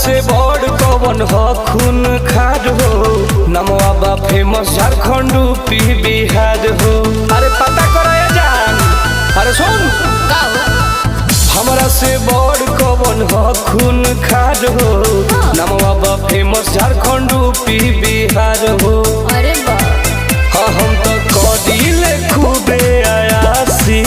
से बड़ कवन हो खून खार हो, नमवा बा फेमस झारखंड यूपी बिहार हो। अरे पता करो ये जान, अरे सुन हमरा से बड़ कवन हो खून खार हो, नमवा बा फेमस झारखंड यूपी बिहार हो। अरे हाँ हम तो कदिले खूबे आयासी